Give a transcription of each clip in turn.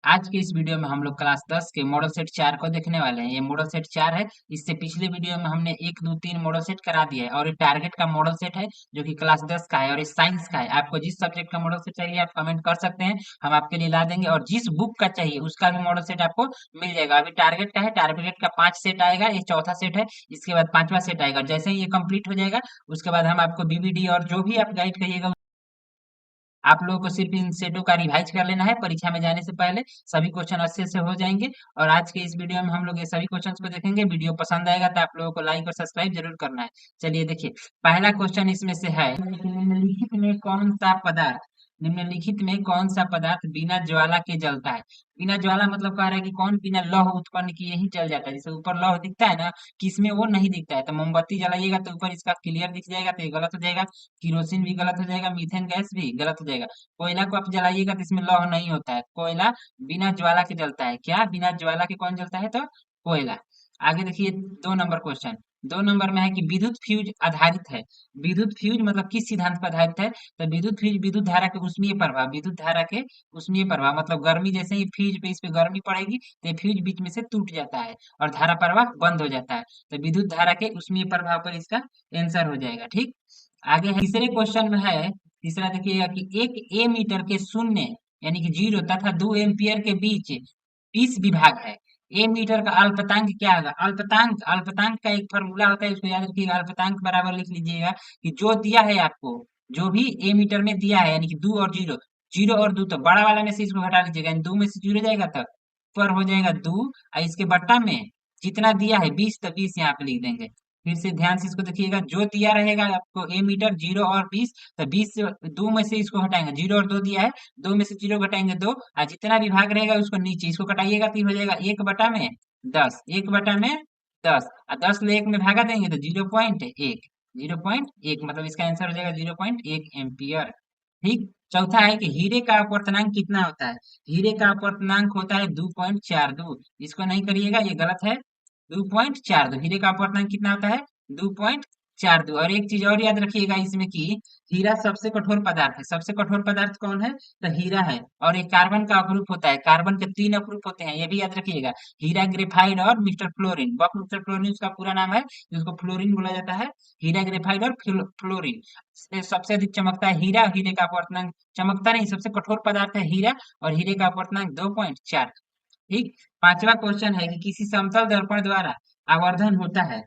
आज के इस वीडियो में हम लोग क्लास 10 के मॉडल सेट 4 को देखने वाले हैं। ये मॉडल सेट 4 है। इससे पिछले वीडियो में हमने 1, 2, 3 मॉडल सेट करा दिया है और ये टारगेट का मॉडल सेट है जो कि क्लास 10 का है और ये साइंस का है। आपको जिस सब्जेक्ट का मॉडल सेट चाहिए आप कमेंट कर सकते हैं, हम आपके लिए ला देंगे और जिस बुक का चाहिए उसका भी मॉडल सेट आपको मिल जाएगा। अभी टारगेट का है, टारगेट का 5 सेट आएगा, ये चौथा सेट है। इसके बाद 5वां सेट आएगा। जैसे ही ये कंप्लीट हो जाएगा उसके बाद हम आपको बीबीडी और जो भी आप गाइड कहिएगा आप लोगों को सिर्फ इन सेटों का रिवाइज कर लेना है। परीक्षा में जाने से पहले सभी क्वेश्चन अच्छे से हो जाएंगे। और आज के इस वीडियो में हम लोग ये सभी क्वेश्चंस को देखेंगे। वीडियो पसंद आएगा तो आप लोगों को लाइक और सब्सक्राइब जरूर करना है। चलिए देखिए, पहला क्वेश्चन इसमें से है कि निम्नलिखित में कौन सा पदार्थ बिना ज्वाला के जलता है। बिना ज्वाला मतलब कह रहा है कि कौन बिना लौह उत्पन्न किए ही जल जाता है। जैसे ऊपर लौह दिखता है ना, कि इसमें वो नहीं दिखता है। तो मोमबत्ती जलाइएगा तो ऊपर इसका क्लियर दिख जाएगा, तो ये गलत हो जाएगा। किरोसिन भी गलत हो जाएगा, मीथेन गैस भी गलत हो जाएगा। कोयला को आप जलाइएगा तो इसमें लौह नहीं होता है। कोयला बिना ज्वाला के जलता है। क्या बिना ज्वाला के कौन जलता है? तो कोयला। आगे देखिए, 2 नंबर क्वेश्चन। 2 नंबर में है कि विद्युत फ्यूज आधारित है। विद्युत फ्यूज मतलब किस सिद्धांत पर आधारित है? तो विद्युत फ्यूज विद्युत धारा के उष्मीय प्रभाव, विद्युत धारा के उष्मीय प्रभाव मतलब गर्मी जैसे ही फ्यूज पे इस पे गर्मी पड़ेगी तो ये फ्यूज बीच में से टूट जाता है और धारा प्रवाह बंद हो जाता है। तो विद्युत धारा के उष्मीय प्रभाव पर इसका आंसर हो जाएगा। ठीक। आगे है तीसरे क्वेश्चन में है। तीसरा देखिएगा कि एक ए मीटर के शून्य यानी कि 0 तथा 2 एम्पियर के बीच 20 विभाग है। ए मीटर का अल्पतांक क्या होगा? अल्पतांक, अल्पतांक का एक फॉर्मूला होता है, उसको याद रखिएगा। अल्पतांक बराबर लिख लीजिएगा कि जो दिया है आपको, जो भी ए मीटर में दिया है यानी कि 2 और 0, 0 और 2 तो बड़ा वाला में से इसको घटा लीजिएगा, 2 में से 0 जाएगा तब पर हो जाएगा 2 और इसके बट्टा में जितना दिया है 20, तो 20 यहाँ पे लिख देंगे। फिर से ध्यान से इसको देखिएगा, जो दिया रहेगा आपको ए मीटर 0 और 20, तो 20 से 2 में से इसको घटाएंगे, 0 और 2 दिया है, 2 में से 0 घटाएंगे 2 और जितना भी भाग रहेगा उसको नीचे इसको घटाइएगा तो ये हो जाएगा 1/10, 1/10 और 10 ले 1 में भागा देंगे तो 0.1, 0.1 मतलब इसका आंसर हो जाएगा 0.1 एम्पियर। ठीक। चौथा है कि हीरे का अपवर्तनांक कितना होता है? हीरे का अपवर्तनांक होता है 2.42। इसको नहीं करिएगा, ये गलत है। 2.42 हीरे का अपवर्तनांक कितना होता है? 2.42। और एक चीज और याद रखिएगा इसमें कि हीरा सबसे कठोर पदार्थ है। सबसे कठोर पदार्थ कौन है? तो हीरा है। और ये कार्बन का अपरूप होता है। कार्बन के 3 अपरूप होते हैं, ये भी याद रखिएगा। हीरा, ग्रेफाइट और मिस्टर फ्लोरीन। बक मिस्टर फ्लोरीन उसका पूरा नाम है, जिसको फ्लोरीन बोला जाता है। हीरा, ग्रेफाइट और फ्लोरीन से सबसे अधिक चमकता है हीरा। हीरे का अपवर्तनांक, चमकता नहीं, सबसे कठोर पदार्थ है हीरा और हीरे का अपवर्तनांक 2.4। ठीक। 5वां क्वेश्चन है कि किसी समतल दर्पण द्वारा आवर्धन होता है।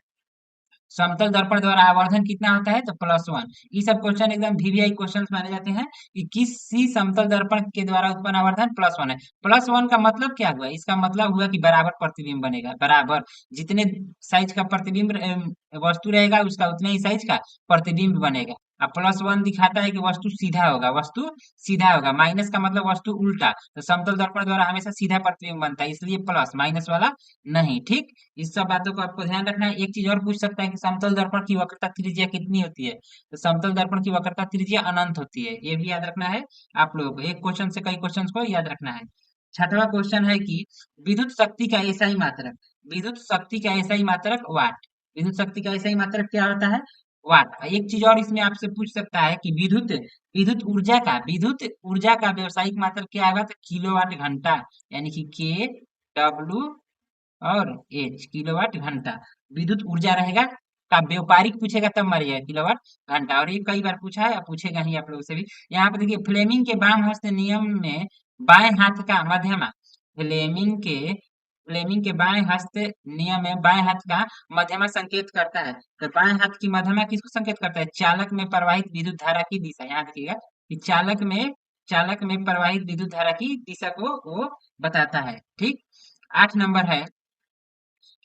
समतल दर्पण द्वारा आवर्धन कितना होता है? तो +1। ये सब क्वेश्चन एकदम वीवीआई क्वेश्चन माने जाते हैं कि किसी समतल दर्पण के द्वारा उत्पन्न आवर्धन +1 है। +1 का मतलब क्या हुआ? इसका मतलब हुआ कि बराबर प्रतिबिंब बनेगा। बराबर जितने साइज का प्रतिबिंब वस्तु रहेगा उसका उतने ही साइज का प्रतिबिंब बनेगा। अब +1 दिखाता है कि वस्तु सीधा होगा, वस्तु सीधा होगा। माइनस का मतलब वस्तु उल्टा। तो समतल दर्पण द्वारा हमेशा सीधा प्रतिबिंब बनता है, इसलिए प्लस, माइनस वाला नहीं। ठीक। इस सब बातों को आपको ध्यान रखना है। एक चीज और पूछ सकता है कि समतल दर्पण की वक्रता त्रिज्या कितनी होती है? तो समतल दर्पण की वक्रता त्रिज्या अनंत होती है, ये भी याद रखना है आप लोगों को। एक क्वेश्चन से कई क्वेश्चन को याद रखना है। 6वां क्वेश्चन है कि विद्युत शक्ति का एसआई मात्रक, विद्युत शक्ति का एसआई मात्रक वाट। विद्युत शक्ति का एसआई मात्रक क्या होता है? वाट। एक चीज और इसमें आपसे पूछ सकता है कि विद्युत विद्युत ऊर्जा का व्यवसायिक मात्रक क्या होगा? तो किलोवाट घंटा यानी कि KW और एच, किलोवाट घंटा। विद्युत ऊर्जा रहेगा का व्यापारिक पूछेगा तब मारिएगा किलोवाट घंटा। और ये कई बार पूछा है और पूछेगा ही आप लोगों से भी। यहाँ पे देखिए, फ्लेमिंग के वाम हस्त नियम में बाएं हाथ का मध्यमा, फ्लेमिंग के फ्लेमिंग के बाएं हस्त नियम में बाएं हाथ का मध्यमा संकेत करता है। तो बाएं हाथ की मध्यमा किसको संकेत करता है? चालक में प्रवाहित विद्युत धारा की दिशा। यहाँ देखिएगा कि चालक में प्रवाहित विद्युत धारा की दिशा को वो बताता है। ठीक। 8 नंबर है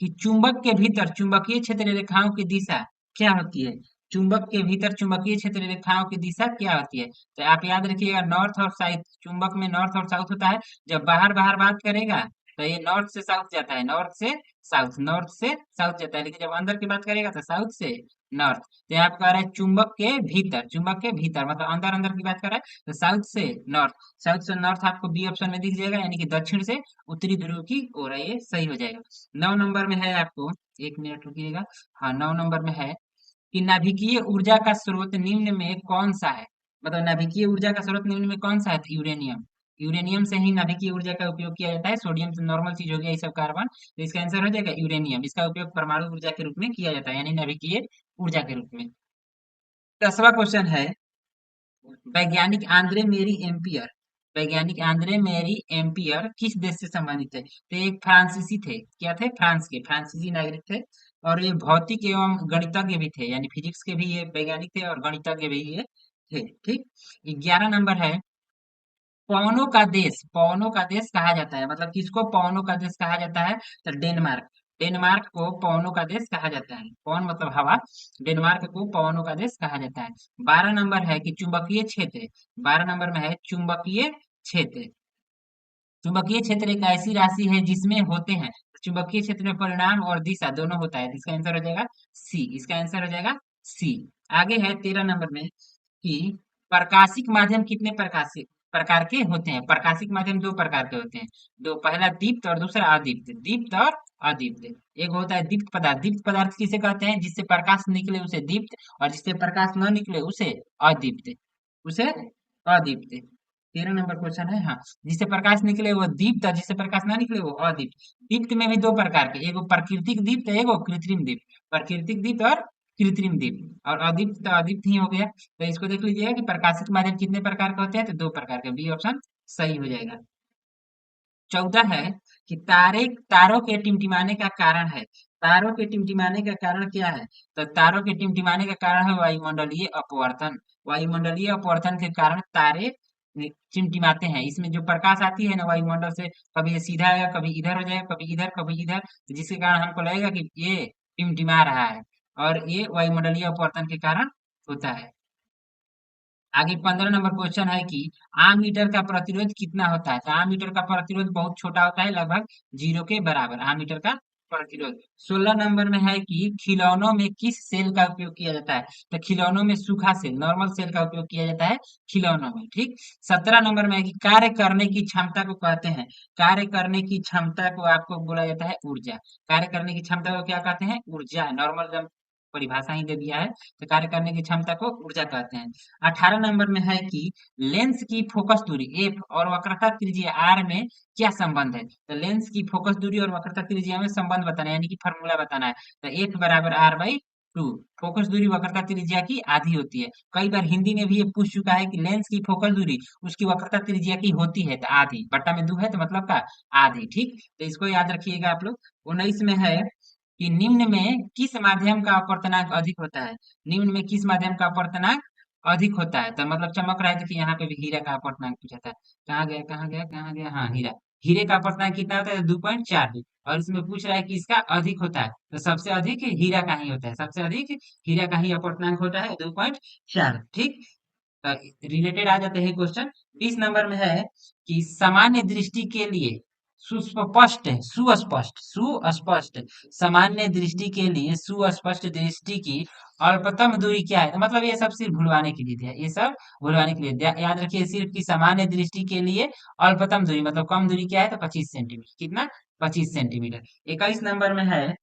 कि चुंबक के भीतर चुंबकीय क्षेत्र रेखाओं की दिशा क्या होती है? चुंबक के भीतर चुंबकीय क्षेत्र रेखाओं की दिशा क्या होती है? तो आप याद रखिएगा, नॉर्थ और साउथ। चुंबक में नॉर्थ और साउथ होता है। जब बाहर बाहर बात करेगा तो ये नॉर्थ से साउथ जाता है, नॉर्थ से साउथ जाता है। लेकिन जब अंदर की बात करेगा तो साउथ से नॉर्थ। तो यहाँ पे कह रहा है चुंबक के भीतर मतलब अंदर अंदर की बात कर रहा है तो साउथ से नॉर्थ आपको बी ऑप्शन में दिख जाएगा, यानी कि दक्षिण से उत्तरी ध्रुव की ओर है, ये सही हो जाएगा। 9 नंबर में है आपको, 1 मिनट रुकिएगा। हाँ, 9 नंबर में है कि नाभिकीय ऊर्जा का स्रोत निम्न में कौन सा है? मतलब नाभिकीय ऊर्जा का स्रोत निम्न में कौन सा है? तो यूरेनियम। यूरेनियम से ही नाभिकीय ऊर्जा का उपयोग किया जाता है। सोडियम तो नॉर्मल चीज हो गया, ये सब कार्बन, तो इसका आंसर हो जाएगा यूरेनियम। इसका उपयोग परमाणु ऊर्जा के रूप में किया जाता है, यानी नाभिकीय ऊर्जा के रूप में। 10वां क्वेश्चन है, वैज्ञानिक आंद्रे मेरी एम्पियर, वैज्ञानिक आंद्रे मेरी एम्पियर किस देश से संबंधित थे? तो एक फ्रांसीसी थे, क्या थे? फ्रांस के, फ्रांसीसी नागरिक थे। और ये भौतिक एवं गणितज्ञ भी थे, यानी फिजिक्स के भी ये वैज्ञानिक थे और गणितज्ञ भी ये थे। ठीक। 11 नंबर है, पवनों का देश, पवनों का देश कहा जाता है, मतलब किसको पवनों का देश कहा जाता है? तो डेनमार्क, डेनमार्क को पवनों का देश कहा जाता है। पवन मतलब हवा, डेनमार्क को पवनों का देश कहा जाता है। 12 नंबर है कि चुंबकीय क्षेत्र, 12 नंबर में है चुंबकीय क्षेत्र। चुंबकीय क्षेत्र एक ऐसी राशि है जिसमें होते हैं, चुंबकीय क्षेत्र में परिणाम और दिशा दोनों होता है, तो इसका आंसर हो जाएगा सी, इसका आंसर हो जाएगा सी। आगे है 13 नंबर में कि प्रकाशिक माध्यम कितने प्रकाशिक प्रकार के होते हैं? प्रकाशिक माध्यम दो प्रकार के होते हैं, दो, पहला दीप्त और दूसरा अदीप्त, दीप्त और अदीप्त। एक होता है दीप्त पदार्थ, दीप्त पदार्थ किसे कहते हैं? जिससे प्रकाश निकले उसे दीप्त, और जिससे प्रकाश न निकले उसे अदीप्त, उसे अदीप्त। 13 नंबर क्वेश्चन है, हाँ। जिससे प्रकाश निकले वो दीप्त, और जिससे प्रकाश ना निकले वो अदीप्त। दीप्त में भी दो प्रकार के, एगो प्राकृतिक दीप्त, एगो कृत्रिम दीप्त। प्राकृतिक दीप्त और कृत्रिम दीप्त, और अदीप्त तो अदीप्त ही हो गया। तो इसको देख लीजिएगा कि प्रकाशित माध्यम कितने प्रकार के होते हैं, तो दो प्रकार के, बी ऑप्शन सही हो जाएगा। 14 है कि तारों के टिमटिमाने का कारण है, तारों के टिमटिमाने का कारण क्या है? तो तारों के टिमटिमाने का कारण है वायुमंडलीय अपवर्तन, वायुमंडलीय अपवर्तन के कारण तारे टिमटिमाते हैं। इसमें जो प्रकाश आती है ना वायुमंडल से, कभी ये सीधा आएगा, कभी इधर हो जाएगा, कभी इधर, कभी इधर, तो जिसके कारण हमको लगेगा कि ये टिमटिमा रहा है, और ये वायुमंडलीय अपवर्तन के कारण होता है। आगे 15 नंबर क्वेश्चन है कि आम मीटर का प्रतिरोध कितना होता है? तो आम मीटर का प्रतिरोध बहुत छोटा होता है, लगभग जीरो के बराबर आम मीटर का प्रतिरोध। 16 नंबर में है कि खिलौनों में किस सेल का उपयोग किया जाता है? तो खिलौनों में सूखा सेल, नॉर्मल सेल का उपयोग किया जाता है खिलौनों में। ठीक। 17 नंबर में है कि कार्य करने की क्षमता को कहते हैं, कार्य करने की क्षमता को आपको बोला जाता है ऊर्जा। कार्य करने की क्षमता को क्या कहते हैं? ऊर्जा, नॉर्मल परिभाषा ही दे दिया है, तो कार्य करने की क्षमता को ऊर्जा कहते हैं। 18 नंबर में है कि लेंस की फोकस दूरी एफ और वक्रता त्रिज्या आर में क्या संबंध है? तो लेंस की फोकस दूरी और वक्रता त्रिज्या में संबंध बताना है, यानी कि फॉर्मूला बताना है। तो एफ बराबर आर बाई टू, फोकस दूरी वक्रता त्रिज्या की आधी होती है। कई बार हिंदी में भी ये पूछ चुका है कि लेंस की फोकस दूरी उसकी वक्रता त्रिज्या की होती है, तो आधी, बट्टा में दो है तो मतलब का आधी। ठीक। तो इसको याद रखिएगा आप लोग। 19 में है कि निम्न में किस माध्यम का अपवर्तनांक अधिक होता है? निम्न में किस माध्यम का अपवर्तनांक अधिक होता है? तो मतलब चमक रहा है, तो कि यहाँ पे भी हीरा का अपवर्तनांक पूछा था। कहाँ गया, कहाँ गया, कहाँ गया, हाँ हीरा। हीरे का अपवर्तनांक कितना होता है? 2.4। और इसमें पूछ रहा है कि इसका अधिक होता है, तो सबसे अधिक हीरा का ही होता है, सबसे अधिक हीरा का ही अपवर्तनांक होता है 2.4। ठीक। रिलेटेड आ जाते हैं क्वेश्चन। 20 नंबर में है कि सामान्य दृष्टि के लिए सुस्पष्ट, सुस्पष्ट, सुस्पष्ट, सामान्य दृष्टि के लिए सुस्पष्ट दृष्टि की अल्पतम दूरी क्या है? तो मतलब ये सब सिर्फ भुलवाने के लिए दिया, ये सब भुलवाने के लिए दिया। याद रखिए सिर्फ कि सामान्य दृष्टि के लिए अल्पतम दूरी, मतलब कम दूरी क्या है? तो 25 सेंटीमीटर, कितना? 25 सेंटीमीटर। 21 नंबर में है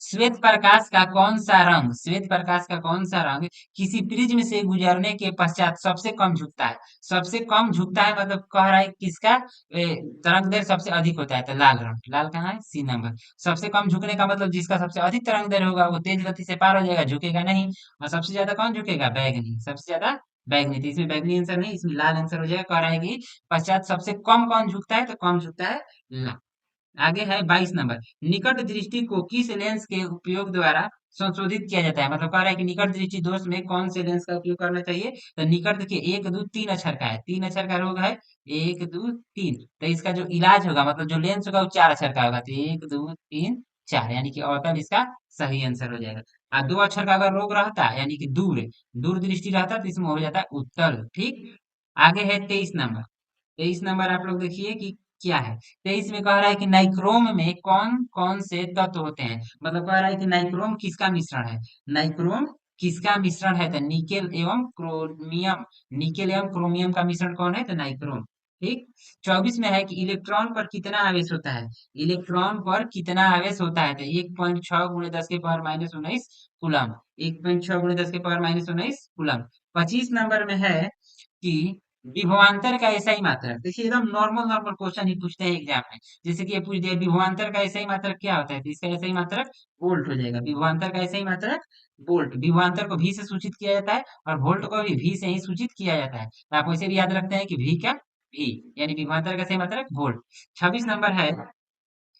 श्वेत प्रकाश का कौन सा रंग, श्वेत प्रकाश का कौन सा रंग किसी प्रिज्म से गुजरने के पश्चात सबसे कम झुकता है? सबसे कम झुकता है, मतलब कह रहा है किसका तरंग दैर्घ्य सबसे अधिक होता है? तो लाल रंग, लाल कहाँ है? C number. सबसे कम झुकने का मतलब जिसका सबसे अधिक तरंग दैर्घ्य होगा वो तेज गति से पार हो जाएगा, झुकेगा नहीं। और सबसे ज्यादा कौन झुकेगा? बैगनी, सबसे ज्यादा बैगनी। तो इसमें बैगनी आंसर नहीं, इसमें लाल आंसर हो जाएगा। कह रहा है कि पश्चात सबसे कम कौन झुकता है? तो कम झुकता है लाल। आगे है 22 नंबर, निकट दृष्टि को किस लेंस के उपयोग द्वारा संशोधित किया जाता है? मतलब कह रहा है कि निकट दृष्टि दोष में कौन से लेंस का उपयोग करना चाहिए? तो निकट देखिए, एक दो तीन अक्षर का है, तीन अक्षर का रोग है, एक दो तीन। तो इसका जो इलाज होगा, मतलब जो लेंस होगा वो चार अक्षर का होगा, तो एक दो तीन चार, यानी कि औतल इसका सही आंसर हो जाएगा। और दो अक्षर का अगर रोग रहता है, यानी कि दूर, दूर दृष्टि रहता है, तो इसमें हो जाता है उत्तल। ठीक। आगे है 23 नंबर, 23 नंबर आप लोग देखिए कि क्या है। 23 में कह रहा है कि नाइक्रोम में कौन कौन से तत्व होते हैं? मतलब कह रहा है कि नाइक्रोम किसका मिश्रण है? नाइक्रोम किसका मिश्रण है? तो निकेल एवं क्रोमियम, निकेल एवं क्रोमियम का मिश्रण कौन है? तो नाइक्रोम। ठीक। 24 में है कि इलेक्ट्रॉन पर कितना आवेश होता है? इलेक्ट्रॉन पर कितना आवेश होता है? तो 1.6 गुणे 10 के पावर माइनस 19 कूलम, 1.6 गुणे 10 के पावर माइनस 19 कूलम। 25 नंबर में है कि विभवांतर का ऐसा ही मात्रक, देखिए एकदम नॉर्मल नॉर्मल क्वेश्चन ही पूछते हैं एग्जाम में। जैसे कि ये पूछ दिया विभवांतर का ऐसा ही मात्रक क्या होता है, तो इसका ऐसा ही मात्रक वोल्ट हो जाएगा। विभवांतर का ऐसा ही मात्रक वोल्ट, विभवांतर को भी से सूचित किया जाता है और वोल्ट को भी से ही सूचित किया जाता है। तो आप वैसे भी याद रखते हैं कि भी क्या भी, यानी विभवांतर का सही मात्रक वोल्ट। 26 नंबर है,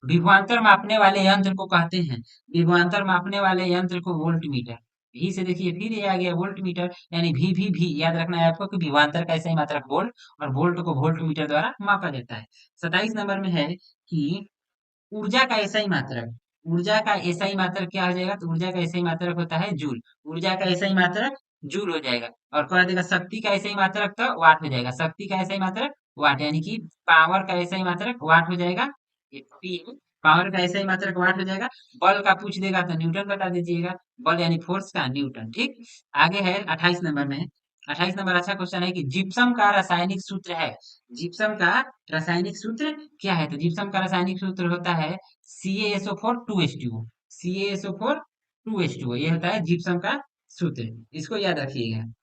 विभवांतर मापने वाले यंत्र को कहते हैं, विभवांतर मापने वाले यंत्र को वोल्ट मीटर। भी से देखिए फिर ये आ गया वोल्ट मीटर, यानी भी याद रखना है आपको कि विभवांतर का ऐसा ही मात्रक वोल्ट, और वोल्ट को वोल्ट मीटर द्वारा मापा जाता है। 27 नंबर में है कि ऊर्जा का ऐसा ही मात्रक, ऊर्जा का ऐसा ही मात्रक क्या हो जाएगा, तो ऊर्जा का ऐसा ही मात्रक होता है जूल, ऊर्जा का ऐसा ही मात्रक जूल हो जाएगा। और कह देगा शक्ति का ऐसा ही मात्रक तो वाट हो जाएगा, शक्ति का ऐसा ही मात्रक वाट, यानी कि पावर का ऐसा ही मात्रक वाट हो जाएगा। ये पावर का ऐसा ही मात्रक वाट हो जाएगा। बल का पूछ देगा तो न्यूटन बता दीजिएगा, बल यानी फोर्स का न्यूटन। ठीक, आगे है 28 नंबर में। 28 नंबर अच्छा क्वेश्चन है कि जिप्सम का रासायनिक सूत्र है, जिप्सम का रासायनिक सूत्र क्या है, तो जिप्सम का रासायनिक सूत्र होता है CaSO4 2H2O, CaSO4 2H2O, ये होता है जिप्सम का सूत्र, इसको याद रखिएगा।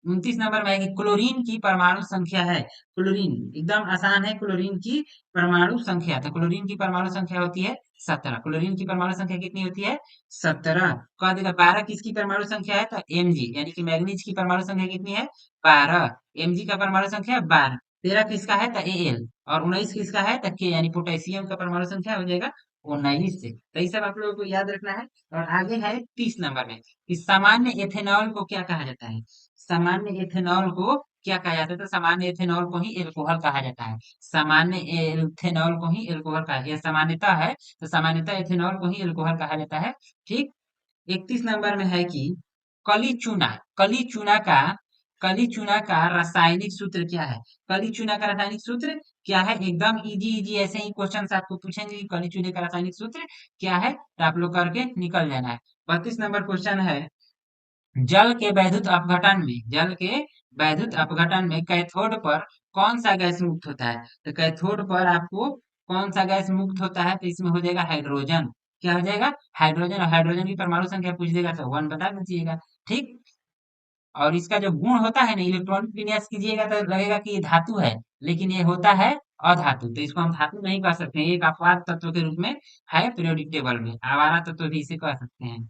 29 नंबर में है कि क्लोरीन की परमाणु संख्या है, क्लोरीन एकदम आसान है, क्लोरीन की परमाणु संख्या, तो क्लोरीन की परमाणु संख्या होती है 17, क्लोरीन की परमाणु संख्या कितनी होती है 17। कह देगा 12 किसकी परमाणु संख्या है, तो Mg, यानी कि मैग्नीज की परमाणु संख्या कितनी है 12, Mg का परमाणु संख्या 12। 13 किसका है तो Al, और 19 किसका है तो K, यानी पोटेशियम का परमाणु संख्या हो जाएगा 19 से। तो ये सब आप लोगों को याद रखना है। और आगे है 30 नंबर में कि सामान्य एथेनॉल को क्या कहा जाता है, सामान्य एथेनॉल को क्या कहा जाता है, तो सामान्य एथेनॉल को ही एल्कोहल कहा जाता है, सामान्य एथेनॉल को ही एल्कोहल कहा, यह सामान्यता है, तो सामान्यता एथेनॉल को ही एल्कोहल कहा जाता है। ठीक, 31 नंबर में है कि कली चूना, कली चूना का, कली चूना का रासायनिक सूत्र क्या है, कली चूना का रासायनिक सूत्र क्या है, एकदम इजी इजी ऐसे ही क्वेश्चन आपको पूछेंगे कि कली चूने का रासायनिक सूत्र क्या है, तो आप लोग करके निकल जाना है। 32 नंबर क्वेश्चन है, जल के वैद्युत अपघटन में, जल के वैद्युत अपघटन में कैथोड पर कौन सा गैस मुक्त होता है, तो कैथोड पर आपको कौन सा गैस मुक्त होता है, तो इसमें हो जाएगा हाइड्रोजन, क्या हो जाएगा हाइड्रोजन, और हाइड्रोजन की परमाणु संख्या पूछ देगा तो 1 बता दीजिएगा। ठीक, और इसका जो गुण होता है ना, इलेक्ट्रॉनिक विन्यास कीजिएगा तो लगेगा कि ये धातु है, लेकिन ये होता है अधातु, तो इसको हम धातु नहीं कह सकते हैं, ये एक अपवाद तत्व के रूप में है पीरियोडिक टेबल में, आवारा तत्व भी इसे कह सकते हैं।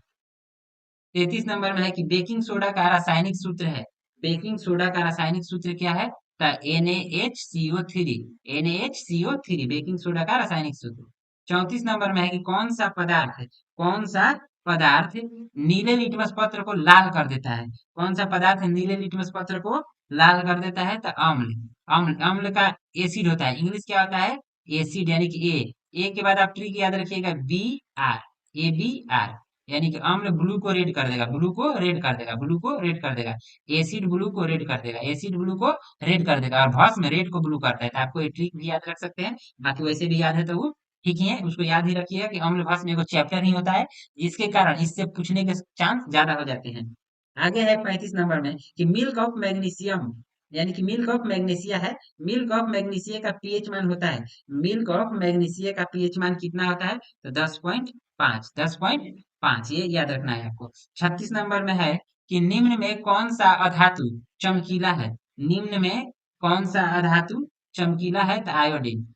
33 नंबर में है कि बेकिंग सोडा का रासायनिक सूत्र है, बेकिंग सोडा का रासायनिक सूत्र क्या है, तो NaHCO3, NaHCO3 बेकिंग सोडा का रासायनिक सूत्र। 34 नंबर में है कि कौन सा पदार्थ है, कौन सा पदार्थ नीले लिटमस पत्र को लाल कर देता है, कौन सा पदार्थ नीले लिटमस पत्र को लाल कर देता है, तो अम्ल, अम्ल, अम्ल का एसिड होता है, इंग्लिश क्या होता है एसिड, यानी कि ए के बाद आप ट्रिक याद रखिएगा Br, ABR, यानी कि अम्ल ब्लू को रेड कर देगा, ब्लू को रेड कर देगा, ब्लू को रेड कर देगा, एसिड ब्लू को रेड कर देगा, एसिड ब्लू को रेड कर देगा, और भस्म रेड को ब्लू करता है, तो आपको ये ट्रिक भी याद रख सकते हैं, बाकी वैसे भी याद है तो वो ठीक ही है, उसको याद ही रखिएगा कि अम्ल भस्म एगो चैप्टर ही होता है, जिसके कारण इससे पूछने के चांस ज्यादा हो जाते हैं। आगे है 35 नंबर में कि मिल्क ऑफ मैग्नीशियम, यानी कि मिल्क ऑफ मैग्नीशिया है, मिल्क ऑफ मैग्नीशिया का पीएच मान होता है, मिल्क ऑफ मैग्नीशिया का पीएच मान कितना होता है, तो 10.5, 10.5, ये याद रखना है आपको। 36 नंबर में है कि निम्न में कौन सा अधातु चमकीला है, निम्न में कौन सा अधातु चमकीला है, तो आयोडीन,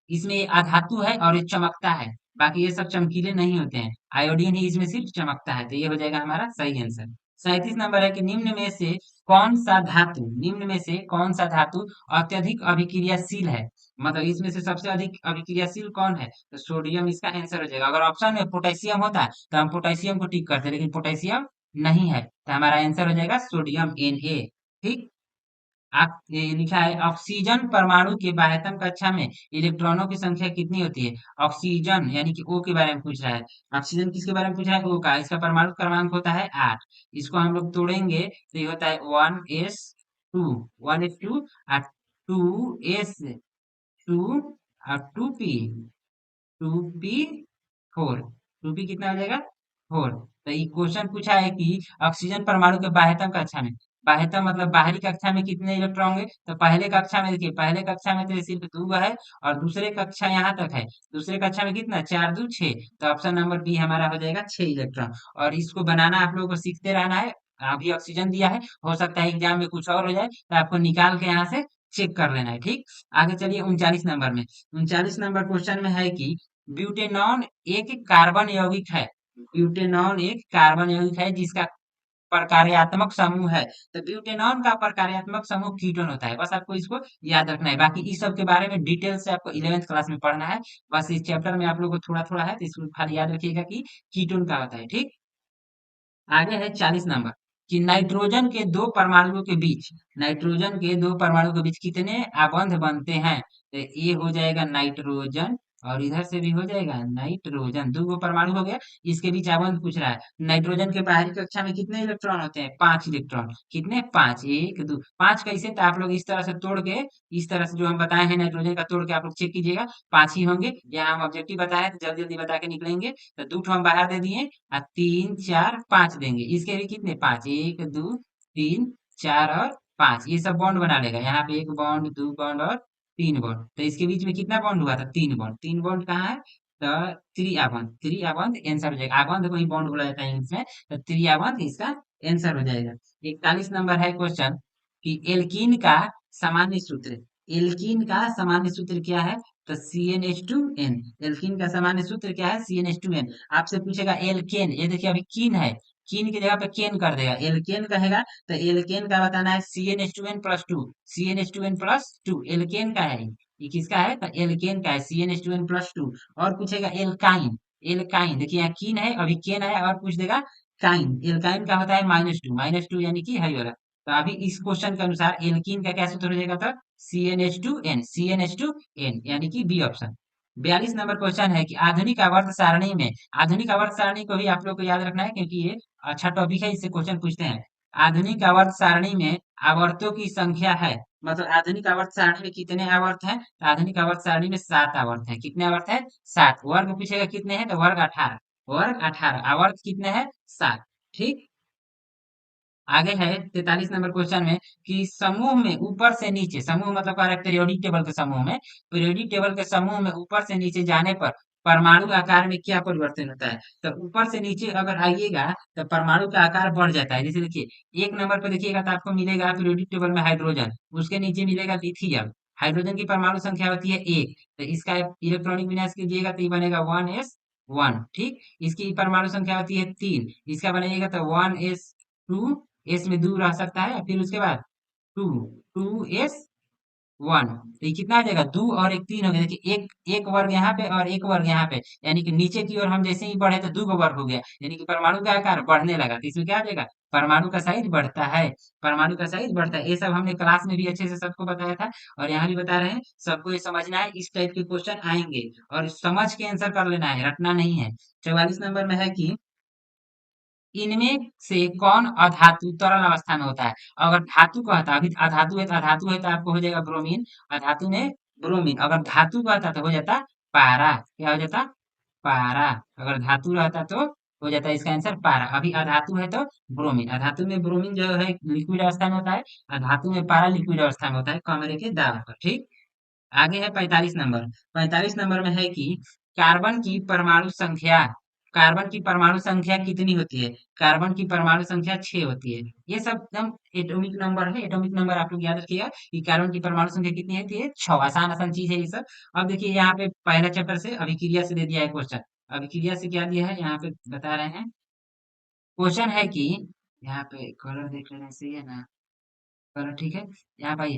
इसमें ये अधातु है और ये चमकता है, बाकी ये सब चमकीले नहीं होते हैं, आयोडीन ही इसमें सिर्फ चमकता है, तो ये हो जाएगा हमारा सही आंसर। 37 नंबर है कि निम्न में से कौन सा धातु, निम्न में से कौन सा धातु अत्यधिक अभिक्रियाशील है, मतलब इसमें से सबसे अधिक अभिक्रियाशील कौन है, तो सोडियम इसका आंसर हो जाएगा। अगर ऑप्शन में पोटेशियम होता तो हम पोटेशियम को टिक करते, लेकिन पोटेशियम नहीं है, तो हमारा आंसर हो जाएगा सोडियम Na। ठीक, ये लिखा है ऑक्सीजन परमाणु के बाह्यतम कक्षा में इलेक्ट्रॉनों की संख्या कितनी होती है, ऑक्सीजन यानी कि O के बारे में पूछ रहा है, ऑक्सीजन किसके बारे में पूछ रहा है, O का, इसका परमाणु क्रमांक होता है 8, इसको हम लोग तोड़ेंगे तो ये होता है 1s2, 1s2 और 2s2 और 2p 4, 2p कितना हो जाएगा 4। तो ये क्वेश्चन पूछा है कि ऑक्सीजन परमाणु के बाह्यतम कक्षा में, बाह्यतम मतलब बाहरी कक्षा में कितने इलेक्ट्रॉन होंगे, तो पहले कक्षा में देखिए, पहले कक्षा में तो सिर्फ 2 है, और दूसरे कक्षा यहाँ तक है, दूसरे कक्षा में कितना 4 2 6, तो ऑप्शन नंबर बी हमारा हो जाएगा 6 इलेक्ट्रॉन। और इसको बनाना आप लोगों को सीखते रहना है, अभी ऑक्सीजन दिया है, हो सकता है एग्जाम में कुछ और हो जाए, तो आपको निकाल के यहाँ से चेक कर लेना है, ठीक। आगे चलिए 39 नंबर में। 39 नंबर क्वेश्चन में है कि ब्यूटेनॉन एक कार्बन यौगिक है। ब्यूटेनॉन एक कार्बन यौगिक है जिसका प्रकार्यात्मक समूह है। तो ब्यूटेनॉन का प्रकार्यात्मक समूह कीटोन होता है। बस आपको इसको याद रखना है। बाकी इस सब के बारे में डिटेल से आपको 11th क्लास में पढ़ना है। बस इस चैप्टर में आप लोग को थोड़ा थोड़ा है, तो इसको खाली याद रखिएगा कि कीटोन का होता है, ठीक। आगे है 40 नंबर कि नाइट्रोजन के दो परमाणुओं के बीच, नाइट्रोजन के दो परमाणु के बीच कितने आबंध बनते हैं। तो ये हो जाएगा नाइट्रोजन, और इधर से भी हो जाएगा नाइट्रोजन, दो गो परमाणु हो गया, इसके बीच आबंध पूछ रहा है। नाइट्रोजन के बाहरी कक्षा में कितने इलेक्ट्रॉन होते हैं, 5 इलेक्ट्रॉन। कितने, 5, 1 2 5 कैसे, तो आप लोग इस तरह से तोड़ के, इस तरह से जो हम बताए हैं नाइट्रोजन का तोड़ के आप लोग चेक कीजिएगा, 5 ही होंगे। यहाँ हम ऑब्जेक्टिव बताए हैं, तो जल्दी जल्दी बता के निकलेंगे। तो दो ठो हम बाहर दे दिए, 3 4 5 देंगे। इसके भी कितने, 5, 1 2 3 4 और 5, ये सब बॉन्ड बना लेगा। यहाँ पे एक बॉन्ड, दो बॉन्ड और तीन बॉन्ड। तो इसके बीच में कितना बॉन्ड हुआ था, 3 बॉन्ड। 3 बॉन्ड कहाँ है, तो त्रिआबंध। त्रिआबंध आंसर हो जाएगा। आबंध को ही बॉन्ड बोला जाता है इंग्लिश में, तो त्रिआबंध इसका आंसर हो जाएगा। 41 नंबर है क्वेश्चन कि एल्कीन का सामान्य सूत्र, एल्कीन का सामान्य सूत्र क्या है, तो CnH2n। एल्कीन का सामान्य सूत्र क्या है, CnH2n। आपसे पूछेगा एल्केन, ये देखिए अभी कीन है, कीन की जगह पे केन कर देगा, एल्केन कहेगा, तो एल्केन का बताना है CnH2n+2, CnH2n+2 एल्केन का है। ये किसका है, तो एल्केन का है, CnH2n+2। और पूछेगा एल्काइन, एल्काइन देखिए यहाँ कीन है, अभी केन है, और पूछ देगा काइन। एल्काइन का होता है -2, -2 यानी कि है वाला। तो अभी इस क्वेश्चन के अनुसार एल्कीन का क्या सूत्र हो जाएगा, तो CnH2n, CnH2n यानी कि बी ऑप्शन। 42 नंबर क्वेश्चन है कि आधुनिक आवर्त सारणी में, आधुनिक आवर्त सारणी को भी आप लोग को याद रखना है, क्योंकि ये अच्छा टॉपिक है, इससे क्वेश्चन पूछते हैं। आधुनिक आवर्त सारणी में आवर्तों की संख्या है, मतलब आधुनिक आवर्त सारणी में कितने आवर्त हैं, तो आधुनिक आवर्त सारणी में 7 आवर्त है। कितने आवर्त है, 7। वर्ग पूछेगा कितने हैं, तो वर्ग 18, वर्ग 18, आवर्त कितने हैं, 7, ठीक। आगे है 43 नंबर क्वेश्चन में कि समूह में ऊपर से नीचे, समूह मतलब क्या है, पीरियोडिक टेबल के समूह में, पीरियोडिक टेबल के समूह में ऊपर से नीचे जाने पर परमाणु आकार में क्या परिवर्तन होता है। तो ऊपर से नीचे अगर आइएगा तो परमाणु का आकार बढ़ जाता है। जैसे देखिए 1 नंबर पे देखिएगा तो आपको मिलेगा पीरियोडिक टेबल में हाइड्रोजन, उसके नीचे मिलेगा लिथियम। हाइड्रोजन की परमाणु संख्या होती है 1, तो इसका इलेक्ट्रॉनिक विन्यास कीजिएगा तो ये बनेगा 1s1, ठीक। इसकी परमाणु संख्या होती है 3, इसका बनाइएगा तो 1s2, एस में 2 रह सकता है, फिर उसके बाद 2, 2s1, तो ये कितना आ जाएगा, 2 और एक 3 हो गया। देखिए एक एक वर्ग यहाँ पे और एक वर्ग यहाँ पे, यानी कि नीचे की ओर हम जैसे ही बढ़े तो 2 गो वर्ग हो गया, यानी कि परमाणु का आकार बढ़ने लगा। तो इसमें क्या आ जाएगा, परमाणु का साइज बढ़ता है, परमाणु का साइज बढ़ता है। ये सब हमने क्लास में भी अच्छे से सबको बताया था, और यहाँ भी बता रहे हैं। सबको ये समझना है, इस टाइप के क्वेश्चन आएंगे, और समझ के आंसर कर लेना है, रटना नहीं है। 44 नंबर में है कि इनमें से कौन अधातु तरल अवस्था में होता है। अगर धातु का होता, अभी अधातु है तो अधातु है तो आपको हो जाएगा ब्रोमीन, अधातु में ब्रोमीन। अगर धातु का होता तो हो जाता पारा, क्या हो जाता, पारा। अगर धातु रहता तो हो जाता है इसका आंसर पारा। अभी अधातु है तो ब्रोमीन, अधातु में ब्रोमीन जो है लिक्विड अवस्था में होता है, अधातु में पारा लिक्विड अवस्था में होता है, कमरे के दाब पर, ठीक। आगे है 45 नंबर। 45 नंबर में है कि कार्बन की परमाणु संख्या, कार्बन की परमाणु संख्या कितनी होती है। कार्बन की परमाणु संख्या 6 होती है। ये सब एकदम एटॉमिक नंबर है, एटॉमिक नंबर आप लोग याद रखिएगा कि कार्बन की परमाणु संख्या कितनी होती है, 6। आसान आसान चीज है ये सब। अब देखिए यहाँ पे पहला चैप्टर से अभिक्रिया से दे दिया है क्वेश्चन। अभिक्रिया से क्या दिया है यहाँ पे बता रहे हैं। क्वेश्चन है कि यहाँ पे कलर देख लेना, सही है ना, कलर ठीक है। यहाँ पे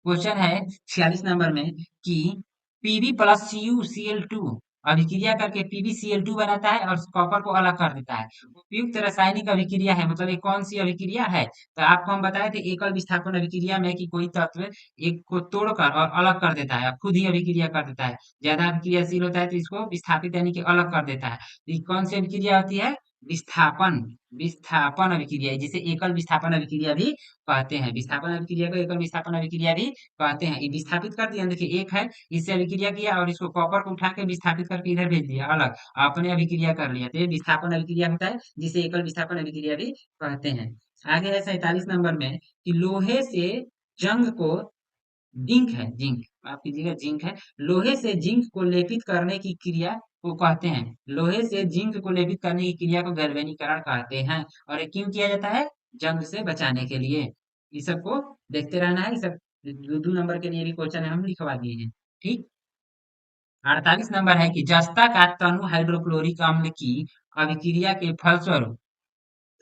क्वेश्चन है 46 नंबर में कि Pb+CuCl2 अभिक्रिया करके PbCl2 बनाता है और कॉपर को अलग कर देता है। उपयुक्त रासायनिक अभिक्रिया है, मतलब ये कौन सी अभिक्रिया है। तो आपको हम बताए थे एकल विस्थापन अभिक्रिया में कि कोई तत्व एक को तोड़कर और अलग कर देता है, खुद ही अभिक्रिया कर देता है। ज्यादा अभिक्रियाशील होता है तो इसको विस्थापित यानी कि अलग कर देता है। तो ये कौन सी अभिक्रिया होती है, विस्थापन, विस्थापन अभिक्रिया, जिसे एकल विस्थापन अभिक्रिया भी कहते हैं। विस्थापन अभिक्रिया को एकल विस्थापन अभिक्रिया भी कहते हैं। ये विस्थापित कर दिया, देखिए एक है, इससे अभिक्रिया किया और इसको कॉपर को उठा के विस्थापित करके इधर भेज दिया अलग, आपने अभिक्रिया कर लिया, तो ये विस्थापन अभिक्रिया होता है, जिसे एकल विस्थापन अभिक्रिया भी कहते हैं। आगे है 47 नंबर में कि लोहे से जंग को जिंक है, जिंक, माफ कीजिएगा, जिंक है। लोहे से जिंक को लेपित करने की क्रिया को कहते हैं, लोहे से जिंक को लेपित करने की क्रिया को गैल्वेनीकरण कहते हैं। और ये क्यों किया जाता है? जंग से बचाने के लिए। ये सबको देखते रहना है, ये सब दो दो नंबर के लिए भी क्वेश्चन है, हम लिखवा दिए हैं। ठीक। 48 नंबर है कि जस्ता का तनु हाइड्रोक्लोरिक अम्ल की अभिक्रिया के फलस्वरूप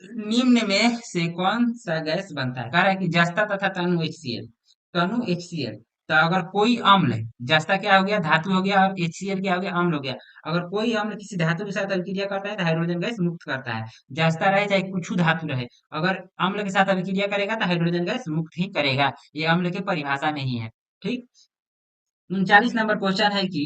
निम्न में से कौन सा गैस बनता है? कह रहा है कि जस्ता तथा तनु HCl, तनु HCl। तो अगर कोई अम्ल है, जस्ता क्या हो गया? धातु हो गया, और HCl क्या हो गया? अम्ल हो गया। अगर कोई अम्ल किसी धातु के साथ अभिक्रिया करता है तो हाइड्रोजन गैस मुक्त करता है। जस्ता रहे चाहे कुछ धातु रहे, अगर अम्ल के साथ अभिक्रिया करेगा तो हाइड्रोजन गैस मुक्त ही करेगा। ये अम्ल की परिभाषा में ही है। ठीक। 39 नंबर क्वेश्चन है कि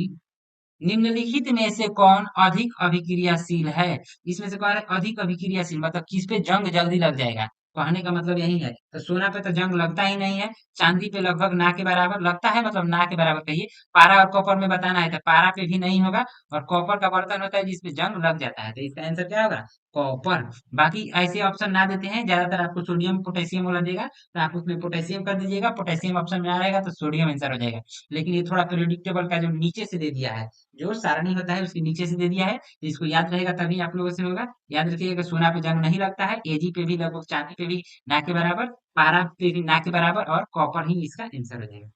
निम्नलिखित में से कौन अधिक अभिक्रियाशील है? इसमें से कौन है अधिक अभिक्रियाशील, मतलब किस पे जंग जल्दी लग जाएगा? कहने का मतलब यही है। तो सोना पे तो जंग लगता ही नहीं है, चांदी पे लगभग ना के बराबर लगता है, मतलब ना के बराबर कहिए। पारा और कॉपर में बताना है तो पारा पे भी नहीं होगा, और कॉपर का बर्तन होता है जिसपे जंग लग जाता है, तो इसका आंसर क्या होगा? कॉपर। बाकी ऐसे ऑप्शन ना देते हैं, ज्यादातर आपको सोडियम पोटेशियम वाला देगा, तो आप उसमें पोटेशियम कर दीजिएगा, पोटेशियम ऑप्शन में आ रहेगा तो सोडियम आंसर हो जाएगा। लेकिन ये थोड़ा प्रिडिक्टेबल का जो नीचे से दे दिया है, जो सारणी होता है उसके नीचे से दे दिया है, तो इसको याद रहेगा तभी आप लोगों से होगा। याद रखिएगा, सोना पे जंग नहीं लगता है, एजी पे भी लगभग, चांदी पे भी ना के बराबर, पारा पे भी ना के बराबर, और कॉपर ही इसका आंसर हो जाएगा।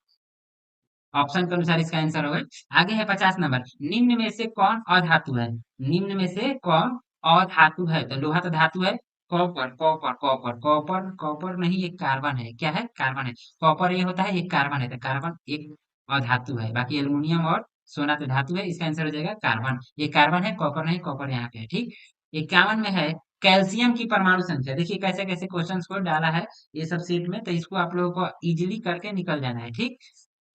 ऑप्शन के अनुसार इसका आंसर होगा। आगे है 50 नंबर, निम्न में से कौन अधातु है? निम्न में से कौन अधातु है? तो लोहा तो धातु है। Copper, copper, copper, copper, copper नहीं, एक कार्बन है। क्या है? कार्बन है। कॉपर ये होता है, एक कार्बन है, तो कार्बन एक अधातु है। बाकी एल्युमिनियम और सोना तो धातु है, इसका आंसर हो जाएगा कार्बन। ये कार्बन है, कॉपर नहीं, कॉपर यहाँ पे है। ठीक। 51 में है कैल्शियम की परमाणु संख्या। देखिए कैसे कैसे क्वेश्चंस को डाला है ये सब सीट में, तो इसको आप लोगों को इजीली करके निकल जाना है। ठीक।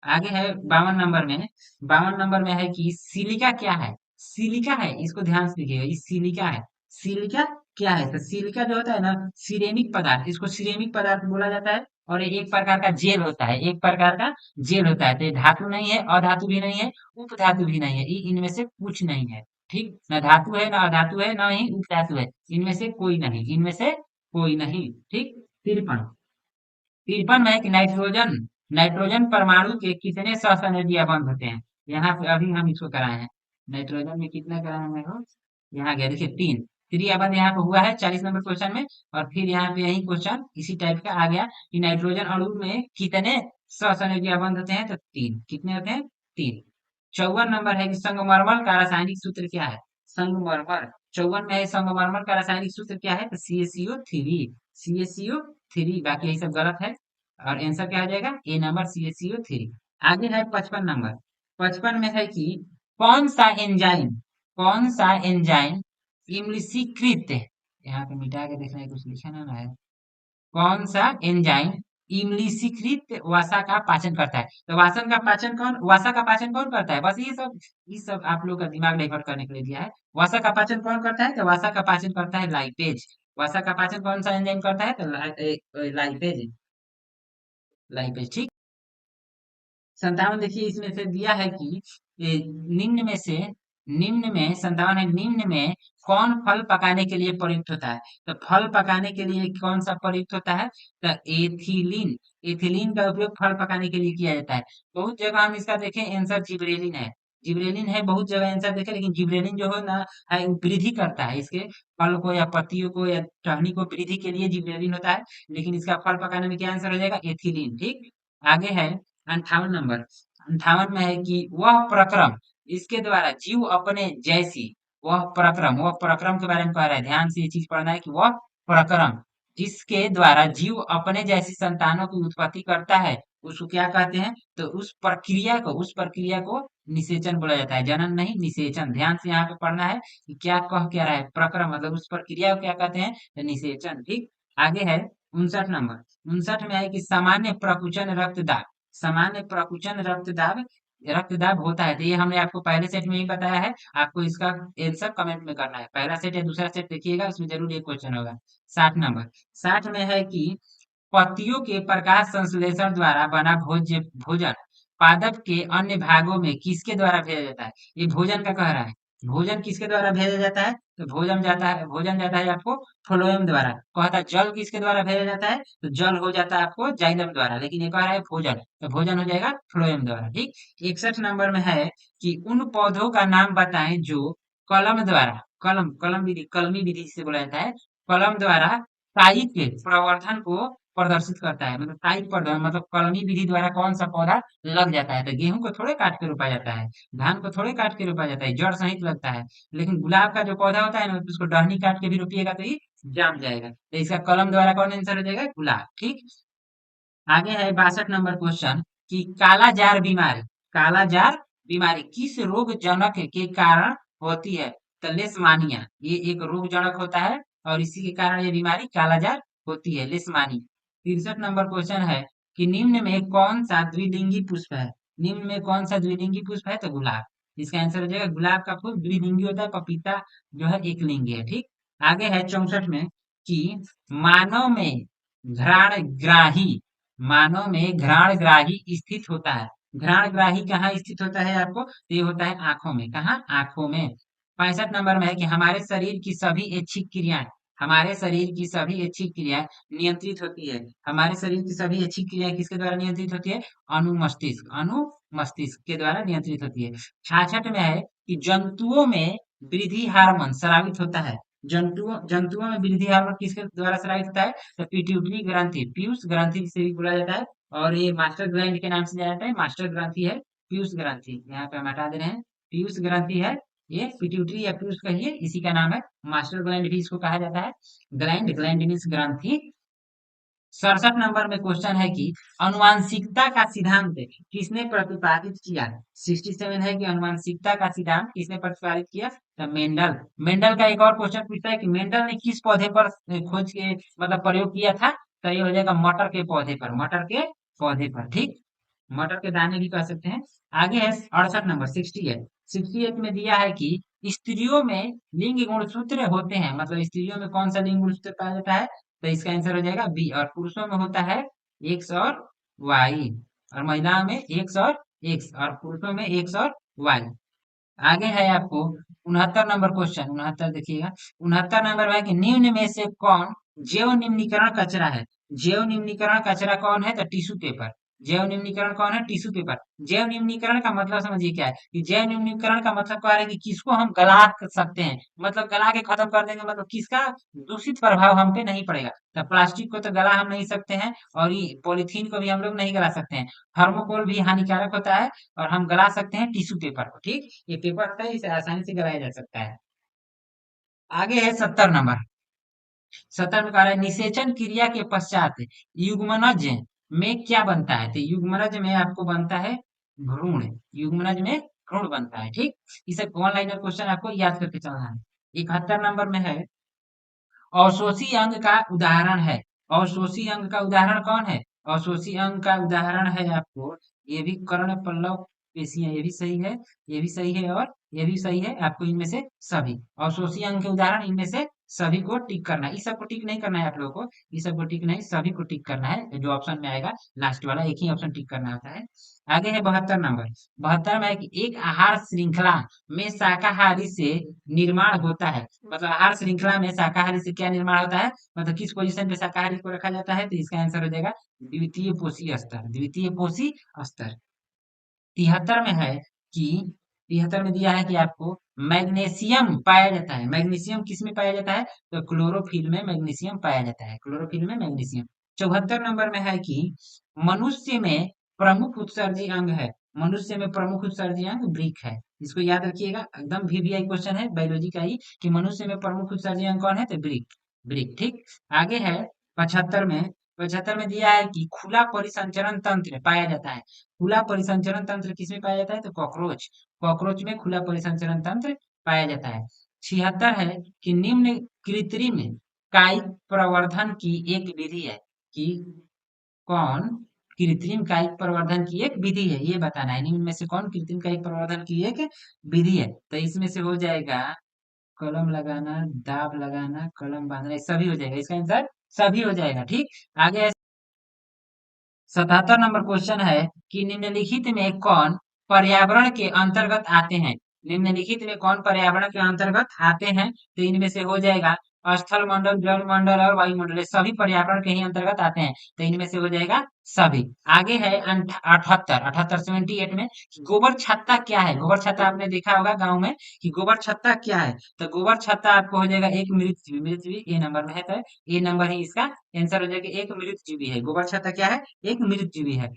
आगे है 52 नंबर में, 52 नंबर में है कि सिलिका क्या है? सिलिका है, इसको ध्यान से देखिएगा, ये सिलिका है। सिलिका क्या है? तो सिलिका जो होता है ना, सिरेमिक पदार्थ, इसको सिरेमिक पदार्थ बोला जाता है। और ये एक प्रकार का जेल होता है, एक प्रकार का जेल होता है। तो ये धातु नहीं है, अधातु भी नहीं है, उपधातु भी नहीं है, ये इनमें से कुछ नहीं है। ठीक। न धातु है, न अधातु है, न ही उपधातु है, इनमें से कोई नहीं, इनमें से कोई नहीं। ठीक। 53, 53 में है कि नाइट्रोजन, नाइट्रोजन परमाणु के कितने सहसंयोजी बंध होते हैं? यहाँ पे अभी हम इसको कराए हैं। नाइट्रोजन में कितने कराए हैं हम? यहाँ गया, देखिए तीन। थ्री अबंध यहाँ पे हुआ है 40 नंबर क्वेश्चन में। और फिर यहाँ पे यही क्वेश्चन इसी टाइप का आ गया कि नाइट्रोजन अणु में कितने सहसंयोजी बंध होते हैं? तो तीन। कितने होते हैं? तीन। 54 नंबर है कि संगमरमर का रासायनिक सूत्र क्या है? संगमरमर, 54 में है संगमरमर का रासायनिक सूत्र क्या है? तो CaCO3, CaCO3। बाकी यही सब गलत है, और आंसर क्या हो जाएगा? ए नंबर, CaCO3। आगे है 55 नंबर, 55 में है कि कौन सा एंजाइम, कौन सा एंजाइम इमलीशीकृत, यहाँ पे मिटा के देखना है, कुछ लिखा ना है। कौन सा एंजाइम इमलीशीकृत वसा का पाचन करता है? तो वासन का पाचन कौन, वसा का पाचन कौन करता है? बस ये सब आप लोग का दिमाग डाइवर्ट करने के लिए दिया है। वसा का पाचन कौन करता है? तो वसा का पाचन करता है लाइपेज। वसा का पाचन कौन सा एंजाइम करता है? तो लाइपेज, लाइपेज। ठीक। 57 देखिए, इसमें से दिया है कि ए, निम्न में से, निम्न में 57 है, निम्न में कौन फल पकाने के लिए प्रयुक्त होता है? तो फल पकाने के लिए कौन सा प्रयुक्त होता है? तो एथिलीन, एथिलीन का उपयोग फल पकाने के लिए किया जाता है। बहुत जगह हम इसका देखें, आंसर जिब्रेलिन है, जिब्रेलिन है, बहुत जगह आंसर देखे, लेकिन जिब्रेलिन जो है ना, है वो वृद्धि करता है, इसके फल को या पत्तियों को या टहनी को वृद्धि के लिए जिब्रेलिन होता है। लेकिन इसका फल पकाने में क्या आंसर हो जाएगा? एथिलीन। ठीक। आगे है 58 नंबर, 58 में है कि वह प्रक्रम, इसके द्वारा जीव अपने जैसी, वह प्रक्रम, वह प्रक्रम के बारे में कह रहा है, ध्यान से ये चीज पढ़ना है कि वह प्रक्रम जिसके द्वारा जीव अपने जैसी संतानों की उत्पत्ति करता है, उसको क्या कहते हैं? तो उस प्रक्रिया को, उस प्रक्रिया को निषेचन बोला जाता है, जनन नहीं, निषेचन। ध्यान से यहाँ पे पढ़ना है कि क्या कह क्या रहा है, प्रक्रम मतलब उस प्रक्रिया को क्या कहते हैं? तो निषेचन। ठीक। आगे है 59 नंबर, 59 में है कि सामान्य प्रकुचन रक्तदाब, सामान्य प्रकुचन रक्तदाब, रक्तदाब होता है। तो ये हमने आपको पहले सेट में ही बताया है, आपको इसका आंसर कमेंट में करना है। पहला सेट या दूसरा सेट देखिएगा, उसमें जरूर ये क्वेश्चन होगा। 60 नंबर, 60 में है कि पत्तियों के प्रकाश संश्लेषण द्वारा बना भोजन पादप के अन्य भागों में किसके द्वारा भेजा जाता है? ये भोजन का कह रहा है। भोजन किसके द्वारा भेजा जाता है? तो भोजन जाता है आपको फ्लोएम द्वारा। कहा था जल किसके द्वारा भेजा जाता है? तो जल हो जाता है आपको जाइलम द्वारा, लेकिन ये कह रहा है भोजन, तो भोजन हो जाएगा फ्लोएम द्वारा। ठीक। 61 नंबर में है कि उन पौधों का नाम बताएं जो कलम द्वारा, कलम विधि, कलमी विधि जिसे बोला जाता है, कलम द्वारा कायिक के प्रवर्धन को प्रदर्शित करता है। मतलब कायिक प्रवर्धन मतलब कलमी विधि द्वारा कौन सा पौधा लग जाता है? तो गेहूं को थोड़े काट के रोपा जाता है, धान को थोड़े काट के रोपा जाता है, जड़ सहित लगता है। लेकिन गुलाब का जो पौधा होता है ना, उसको टहनी काट के भी रोपिएगा तो ये जाम जाएगा। तो इसका कलम द्वारा कौन आंसर हो जाएगा? गुलाब। ठीक। आगे है 62 नंबर क्वेश्चन कि काला जार बीमारी, काला जार बीमारी किस रोग जनक के कारण होती है? तो लेशमानिया, ये एक रोग जनक होता है और इसी के कारण ये बीमारी काला जार होती है, लेशमानिया। 63 नंबर क्वेश्चन है कि निम्न में कौन सा द्विलिंगी पुष्प है? निम्न में कौन सा द्विलिंगी पुष्प है? तो गुलाब। इसका आंसर हो जाएगा गुलाब का फूल द्विलिंगी होता है, पपीता जो है एक लिंगी है। ठीक। आगे है 64 में कि मानव में घ्राणग्राही, मानव में घ्राणग्राही स्थित होता है। घ्राणग्राही कहाँ स्थित होता है आपको? तो ये होता है आंखों में। कहाँ? आंखों में। 65 नंबर में है कि हमारे शरीर की सभी ऐच्छिक क्रियाएं, हमारे शरीर की सभी ऐच्छिक क्रियाएं नियंत्रित होती है। हमारे शरीर की सभी ऐच्छिक क्रियाएं किसके द्वारा नियंत्रित होती है? अनु मस्तिष्क के द्वारा नियंत्रित होती है। 66 में है कि जंतुओं में वृद्धि हार्मोन स्रावित होता है। जंतुओं में वृद्धि हार्मोन किसके द्वारा स्रावित होता है? तो पिट्यूटरी ग्रंथि, पीयूष ग्रंथि जिसे भी बोला जाता है, और ये मास्टर ग्लैंड के नाम से जाना जाता है। मास्टर ग्रंथि है पीयूष ग्रंथि, यहाँ पे हम हटा दे रहे हैं, पीयूष ग्रंथि है ये, पिट्यूटरी या पीयूष कहिए, इसी का नाम है। मास्टर ग्लैंड भी इसको कहा जाता है। ग्लैंड मीन्स ग्रंथि। 67 नंबर में क्वेश्चन है कि अनुवांशिकता का सिद्धांत किसने प्रतिपादित किया? 67 है कि अनुवांशिकता का सिद्धांत किसने प्रतिपादित किया? तो मेंडल। मेंडल का एक और क्वेश्चन पूछता है कि मेंडल ने किस पौधे पर खोज के मतलब प्रयोग किया था? तो ये हो जाएगा मटर के पौधे पर, मटर के पौधे पर। ठीक। मटर के दाने भी कह सकते हैं। आगे है 68 नंबर, 68। 68 में दिया है कि स्त्रियों में लिंग गुणसूत्र होते हैं, मतलब स्त्रियों में कौन सा लिंग गुणसूत्र पाया जाता है? तो इसका आंसर हो जाएगा बी। और पुरुषों में होता है एक्स और वाई, और महिलाओं में एक्स और एक्स, और पुरुषों में एक्स और वाई। आगे है आपको 69 नंबर क्वेश्चन, 69 देखिएगा। 69 नंबर है कि निम्न में से कौन जैव निम्नीकरण कचरा है? जैव निम्नीकरण कचरा कौन है? तो टिश्यू पेपर। जैव निम्नीकरण कौन है? Tissue paper. जैव निम्नीकरण का मतलब समझिए क्या है कि जैव निम्नीकरण का मतलब क्या है कि किसको हम गला सकते हैं, मतलब गला के खत्म कर देंगे, मतलब किसका दूषित प्रभाव हम पे नहीं पड़ेगा। तो प्लास्टिक को तो गला हम नहीं सकते हैं, और ये पॉलीथीन को भी हम लोग नहीं गला सकते हैं। थर्मोकोल भी हानिकारक होता है, और हम गला सकते हैं टिश्यू पेपर को। ठीक। ये पेपर होता है, इसे आसानी से गलाया जा सकता है। आगे है 70 नंबर। 70 में कह रहा है निषेचन क्रिया के पश्चात युग्मनज में क्या बनता है? तो युग्मनज में आपको बनता है भ्रूण, युग्मनज में भ्रूण बनता है। ठीक। इसे वन लाइनर क्वेश्चन आपको याद करके चलना है। 71 नंबर में है अवशोषी अंग का उदाहरण है। अवशोषी अंग का उदाहरण कौन है? अवशोषी अंग का उदाहरण है आपको, ये भी कर्ण पल्लव पेशियां, ये भी सही है, ये भी सही है, और ये भी सही है। आपको इनमें से सभी अवशोषी अंग के उदाहरण, इनमें से सभी को टिक करना है। इस सबको टिक नहीं करना है आप लोगों को, इस सबको टिक नहीं, सभी को टिक करना है। जो ऑप्शन में आएगा लास्ट वाला एक ही ऑप्शन टिक करना होता है। आगे है 72 नंबर। 72 में है कि एक आहार श्रृंखला में शाकाहारी से निर्माण होता है, मतलब आहार श्रृंखला में शाकाहारी से क्या निर्माण होता है, मतलब किस पोजीशन पे शाकाहारी को रखा जाता है? तो इसका आंसर हो जाएगा द्वितीय पोषी स्तर, द्वितीय पोषी स्तर। 73 में है कि 73 में दिया है कि आपको मैग्नीशियम पाया जाता है। मैग्नीशियम किस में पाया जाता है? तो क्लोरोफिल में मैग्नीशियम पाया जाता है, क्लोरोफिल में मैग्नीशियम। 74 नंबर में है कि मनुष्य में प्रमुख उत्सर्जी अंग है, मनुष्य में प्रमुख उत्सर्जी अंग वृक्क है। इसको याद रखिएगा, एकदम वीवीआई क्वेश्चन है बायोलॉजी का ही, कि मनुष्य में प्रमुख उत्सर्जी अंग कौन है? तो वृक्क, वृक्क। ठीक। आगे है 75 में, 75 में दिया है कि खुला परिसंचरण तंत्र पाया जाता है। खुला परिसंचरण तंत्र किसमें पाया जाता है? तो कॉकरोच, कॉकरोच में खुला परिसंचरण तंत्र पाया जाता है। 76 है कि निम्न कृत्रिम कायिक प्रवर्धन की एक विधि है, कि कौन कृत्रिम कायिक प्रवर्धन की एक विधि है, ये बताना है। निम्न में से कौन कृत्रिम कायिक प्रवर्धन की एक विधि है? तो इसमें से हो जाएगा कलम लगाना, दाब लगाना, कलम बांधना, ये सभी हो जाएगा। इसका आंसर सभी हो जाएगा। ठीक। आगे 77 नंबर क्वेश्चन है कि निम्नलिखित में कौन पर्यावरण के अंतर्गत आते हैं? निम्नलिखित में कौन पर्यावरण के अंतर्गत आते हैं? तो इनमें से हो जाएगा स्थल मंडल, जल मंडल और वायुमंडल, ये सभी पर्यावरण के ही अंतर्गत आते हैं। तो इनमें से हो जाएगा सभी। आगे है 78 78 में गोबर छत्ता क्या है? गोबर छत्ता आपने देखा होगा गांव में कि गोबर छत्ता क्या है। तो गोबर छत्ता आपको हो जाएगा एक मृतजीवी। मृतजीवी ए नंबर में है, तो ए नंबर ही इसका आंसर हो जाएगा, एक मृतजीवी है। गोबर छत्ता क्या है? एक मृतजीवी है।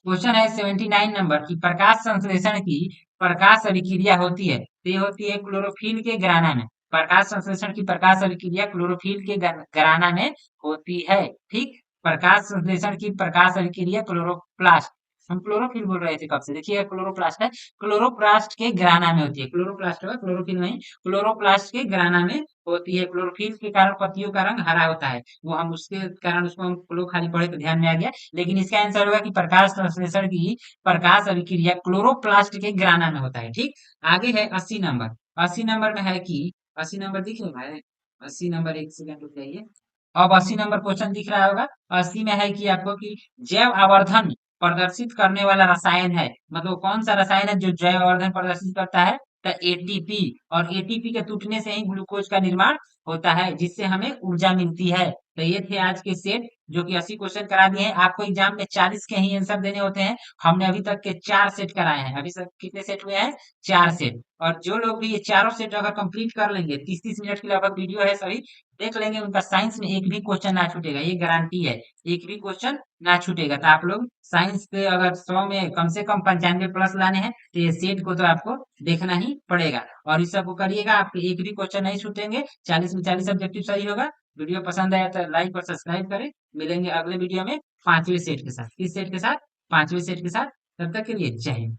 क्वेश्चन है 79 नंबर की प्रकाश संश्लेषण की प्रकाश अभिक्रिया होती है, तो ये होती है क्लोरोफिल के घराना में। प्रकाश संश्लेषण की प्रकाश अभिक्रिया क्लोरोफिल के घराना में होती है। ठीक, प्रकाश संश्लेषण की प्रकाश अभिक्रिया क्लोरोप्लास्ट, हम क्लोरोफिल बोल रहे थे कब से, देखिए क्लोरोप्लास्ट है, क्लोरोप्लास्ट के घराना में होती है। क्लोरोप्लास्ट होगा, क्लोरोफिल नहीं, क्लोरोप्लास्ट के घराना में होती है। क्लोरोफिल के कारण पत्तियों का रंग हरा होता है, वो हम उसके कारण उसको हम क्लो खाली पढ़े तो ध्यान में आ गया। लेकिन इसका आंसर होगा कि प्रकाश संश्लेषण की प्रकाश अभिक्रिया क्लोरोप्लास्ट के ग्राना में होता है। ठीक, आगे है 80 नंबर। 80 नंबर में है कि 80 नंबर दिख रहा है? 80 नंबर, एक सेकंड रुक जाइए। अब 80 नंबर क्वेश्चन दिख रहा होगा। 80 में है कि आपको कि जैव आवर्धन प्रदर्शित करने वाला रसायन है, मतलब कौन सा रसायन है जो जैव आवर्धन प्रदर्शित करता है? तो एटीपी, और एटीपी के टूटने से ही ग्लूकोज का निर्माण होता है, जिससे हमें ऊर्जा मिलती है। तो ये थे आज के सेट, जो कि 80 क्वेश्चन करा दिए हैं। आपको एग्जाम में 40 के ही आंसर देने होते हैं। हमने अभी तक के 4 सेट कराए हैं। अभी तक कितने सेट हुए हैं? 4 सेट। और जो लोग भी ये चारों सेट अगर कंप्लीट कर लेंगे, 30-30 मिनट की लगभग वीडियो है, सभी देख लेंगे, उनका साइंस में एक भी क्वेश्चन ना छूटेगा, ये गारंटी है। एक भी क्वेश्चन ना छूटेगा। तो आप लोग साइंस के अगर 100 में कम से कम 95 प्लस लाने हैं, तो ये सेट को तो आपको देखना ही पड़ेगा। और इस सबको करिएगा, आपके एक भी क्वेश्चन नहीं छूटेंगे। 40 में 40 ऑब्जेक्टिव सही होगा। वीडियो पसंद आया तो लाइक और सब्सक्राइब करें। मिलेंगे अगले वीडियो में 5वें सेट के साथ। किस सेट के साथ? 5वें सेट के साथ। तब तक के लिए जय हिंद।